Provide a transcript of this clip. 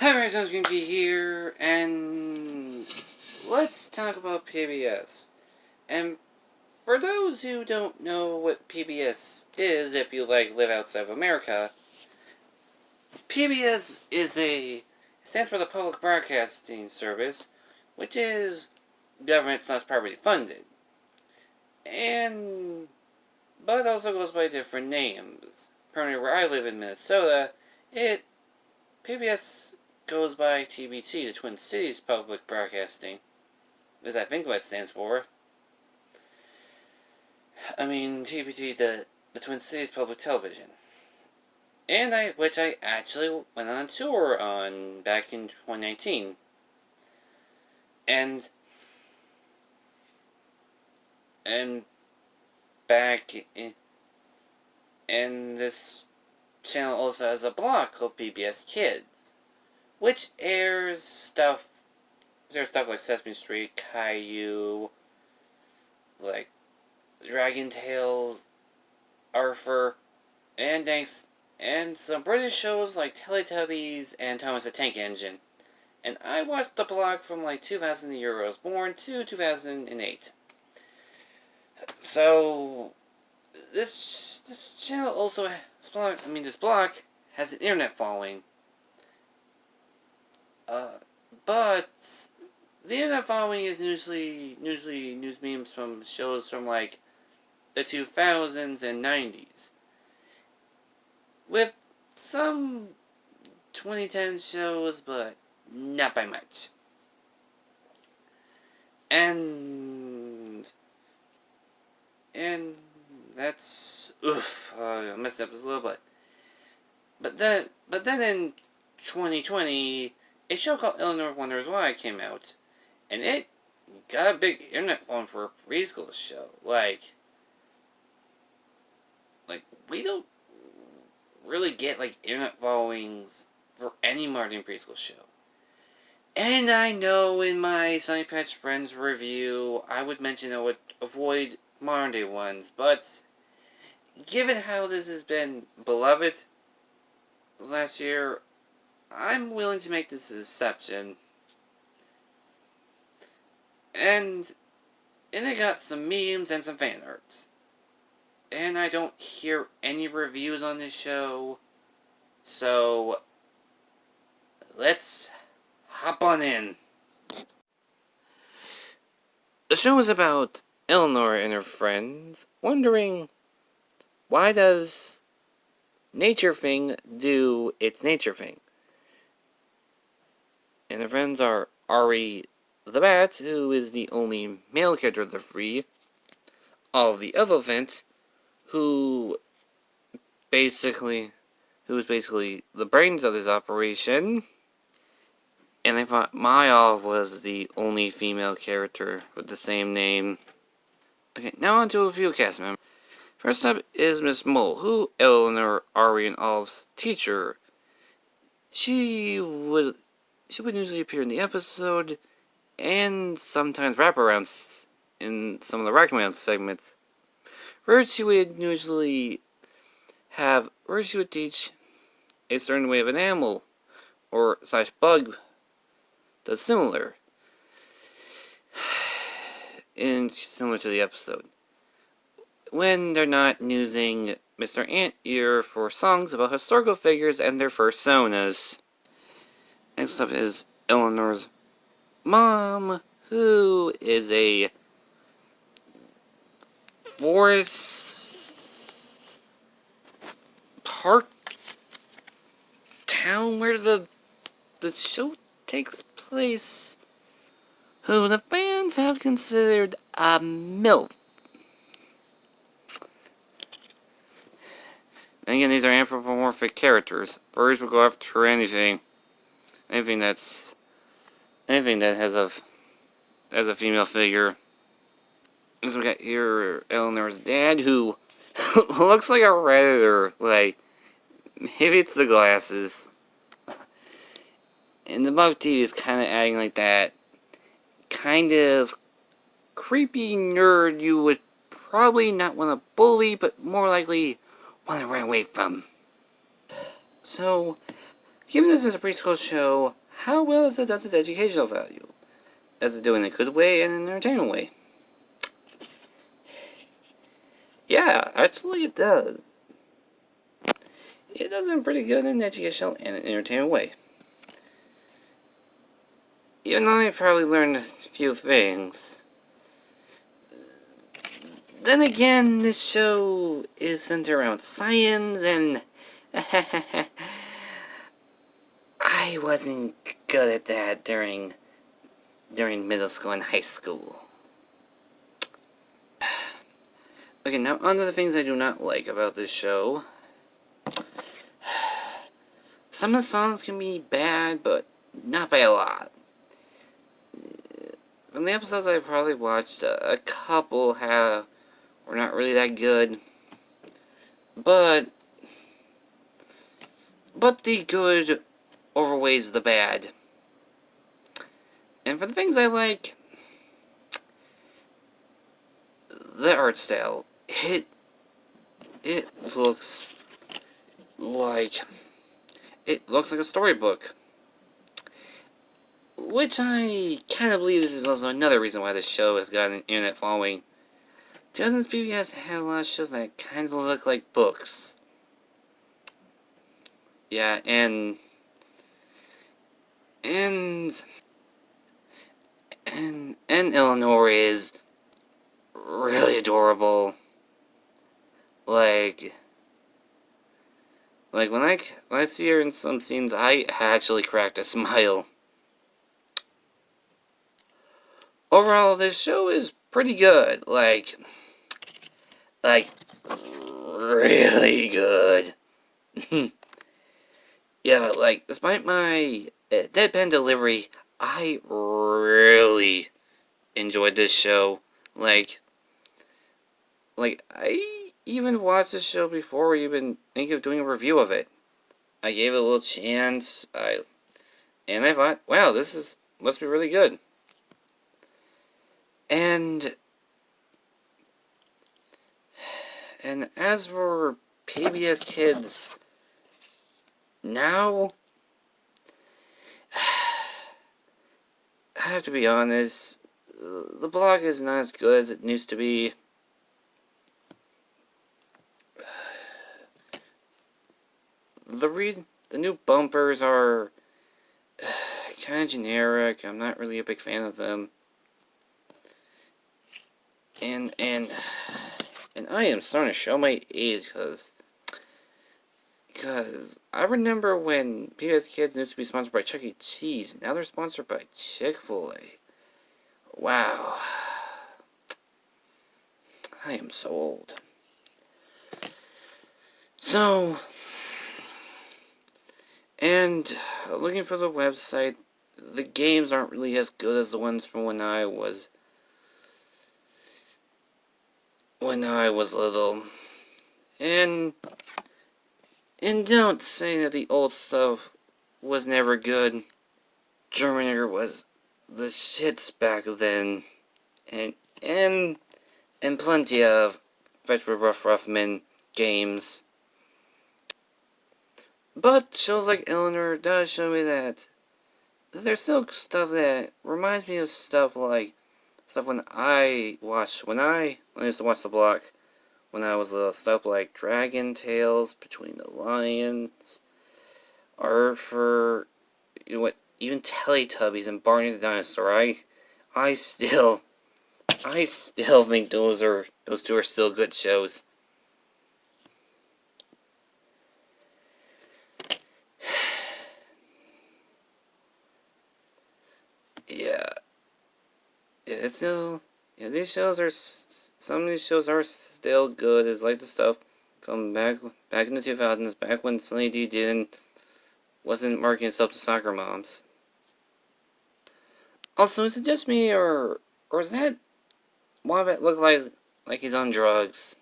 Hi, everyone, Skinky here, and let's talk about PBS. And for those who don't know what PBS is, if you live outside of America, PBS stands for the Public Broadcasting Service, which is government/privately funded, but also goes by different names. Currently, where I live in Minnesota, PBS goes by TBT, the Twin Cities Public Broadcasting, as I think what it stands for. I mean, TBT, the Twin Cities Public Television. Which I actually went on tour on back in 2019. And this channel also has a blog called PBS Kids, which airs stuff like Sesame Street, Caillou, like Dragon Tales, Arthur, and some British shows like Teletubbies and Thomas the Tank Engine. And I watched the blog from 2000, the year I was born, to 2008. So this channel also this blog has an internet following. But the internet following is usually news memes from shows from the 2000s and 90s. With some 2010 shows, but not by much. And that's I messed up just a little bit. But then in 2020, a show called Elinor Wonders Why came out, and it got a big internet following for a preschool show. We don't really get internet followings for any modern preschool show. And I know in my Sunny Patch Friends review, I would mention I would avoid modern day ones, but given how this has been beloved last year, I'm willing to make this an exception. And it got some memes and some fan arts. And I don't hear any reviews on this show, so let's hop on in. The show is about Elinor and her friends wondering, why does nature thing do its nature thing? And her friends are Ari the Bat, who is the only male character of the three, Olive the Elephant, who is basically the brains of this operation. And I thought my Olive was the only female character with the same name. Okay, now on to a few cast members. First up is Miss Mole, who Elinor, Ari, and Olive's teacher. She would usually appear in the episode, and sometimes wraparounds in some of the recommend segments, where she would teach a certain way of an animal or /bug does similar to the episode, when they're not using Mr. Anteater for songs about historical figures and their personas. Next up is Elinor's mom, who is a forest park town where the show takes place, who the fans have considered a MILF. And again, these are anthropomorphic characters. Furries will go after anything that has a female figure. So we got here Elinor's dad, who looks like a redditor. Maybe it's the glasses. And the Bug TV is kind of adding that kind of creepy nerd you would probably not want to bully, but more likely want to run away from. So, Given this is a preschool show, how well does its educational value? Does it do it in a good way and an entertaining way? Yeah, actually it does. It does it pretty good in an educational and an entertaining way. Even though I probably learned a few things. Then again, this show is centered around science, and I wasn't good at that during middle school and high school. Okay, now on to the things I do not like about this show. Some of the songs can be bad, but not by a lot. From the episodes I probably watched, a couple were not really that good. But the good overweighs the bad. And for the things I like, the art style. It looks like a storybook. Which I kind of believe this is also another reason why this show has got an internet following. 2000s PBS had a lot of shows that kind of look like books. Yeah, and Elinor is really adorable. Like when I see her in some scenes, I actually cracked a smile. Overall, this show is pretty good. Like really good. Yeah, like despite my deadpan delivery, I really enjoyed this show. Like I even watched this show before we even think of doing a review of it. I gave it a little chance. And I thought, wow, must be really good. And as for PBS Kids, now I have to be honest, the blog is not as good as it used to be. The new bumpers are kind of generic. I'm not really a big fan of them. And I am starting to show my age because I remember when PBS Kids used to be sponsored by Chuck E. Cheese. Now they're sponsored by Chick-fil-A. Wow. I am so old. So, and looking for the website, the games aren't really as good as the ones from when I was little. And don't say that the old stuff was never good. Terminator was the shits back then. And plenty of Fetchwood Ruffman games. But shows like Elinor does show me that there's still stuff that reminds me of stuff when I used to watch the block when I was little. Stuff like Dragon Tales, Between the Lions, Arthur, even Teletubbies and Barney the Dinosaur. I still think those two are still good shows. Yeah, it's still. Yeah, some of these shows are still good. It's like the stuff from back in the 2000s, back when Sunny D wasn't marketing itself to soccer moms. Also, is it just me, or is that Wombat look like he's on drugs?